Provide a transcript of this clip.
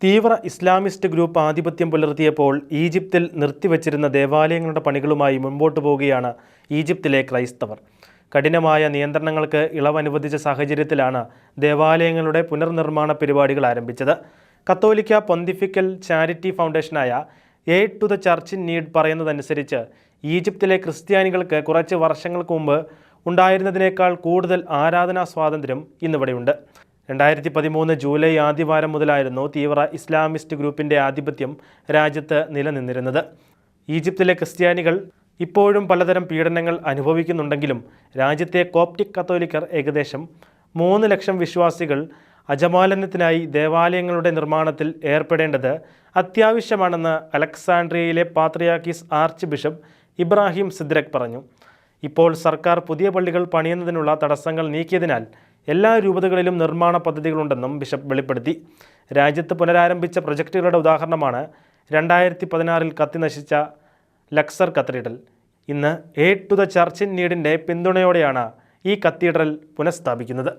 തീവ്ര Islamist group ആധിപത്യം പുലർത്തിയപ്പോൾ ഈജിപ്തിൽ നിർത്തിവച്ചിരുന്ന ദേവാലയങ്ങളുടെ പണികളുമായി മുൻപോട്ടു പോവുകയാണ് ഈജിപ്തിലെ ക്രൈസ്തവർ. കഠിനമായ നിയന്ത്രണങ്ങൾക്ക് ഇളവ് അനുവദിച്ച സാഹചര്യത്തിലാണ് ദേവാലയങ്ങളുടെ പുനർനിർമ്മാണ പരിപാടികൾ ആരംഭിച്ചത്. കത്തോലിക്ക പൊന്തിഫിക്കൽ ചാരിറ്റി ഫൗണ്ടേഷനായ Aid to the Church in Need പറയുന്നതനുസരിച്ച് ഈജിപ്തിലെ ക്രിസ്ത്യാനികൾക്ക് കുറച്ച് വർഷങ്ങൾക്ക് മുമ്പ് ഉണ്ടായിരുന്നതിനേക്കാൾ കൂടുതൽ ആരാധനാ സ്വാതന്ത്ര്യം ഇന്നിവിടെയുണ്ട്. 2013 ജൂലൈ ആദ്യവാരം മുതലായിരുന്നു തീവ്ര ഇസ്ലാമിസ്റ്റ് ഗ്രൂപ്പിൻ്റെ ആധിപത്യം രാജ്യത്ത് നിലനിന്നിരുന്നത്. ഈജിപ്തിലെ ക്രിസ്ത്യാനികൾ ഇപ്പോഴും പലതരം പീഡനങ്ങൾ അനുഭവിക്കുന്നുണ്ടെങ്കിലും രാജ്യത്തെ കോപ്റ്റിക് കത്തോലിക്കർ ഏകദേശം 3 ലക്ഷം വിശ്വാസികൾ അജമാലനത്തിനായി ദേവാലയങ്ങളുടെ നിർമ്മാണത്തിൽ ഏർപ്പെടേണ്ടത് അത്യാവശ്യമാണെന്ന് അലക്സാൻഡ്രിയയിലെ പാത്രിയാർക്കീസ് ആർച്ച് ബിഷപ്പ് ഇബ്രാഹിം സിദ്രക് പറഞ്ഞു. ഇപ്പോൾ സർക്കാർ പുതിയ പള്ളികൾ പണിയുന്നതിനുള്ള തടസ്സങ്ങൾ നീക്കിയതിനാൽ എല്ലാ രൂപതകളിലും നിർമ്മാണ പദ്ധതികളുണ്ടെന്നും ബിഷപ്പ് വെളിപ്പെടുത്തി. രാജ്യത്ത് പുനരാരംഭിച്ച പ്രൊജക്റ്റുകളുടെ ഉദാഹരണമാണ് 2016 കത്തിനശിച്ച ലക്സർ കത്തീഡ്രൽ. ഇന്ന് Aid to the Church in നീഡിൻ്റെ പിന്തുണയോടെയാണ് ഈ കത്തീഡ്രൽ പുനഃസ്ഥാപിക്കുന്നത്.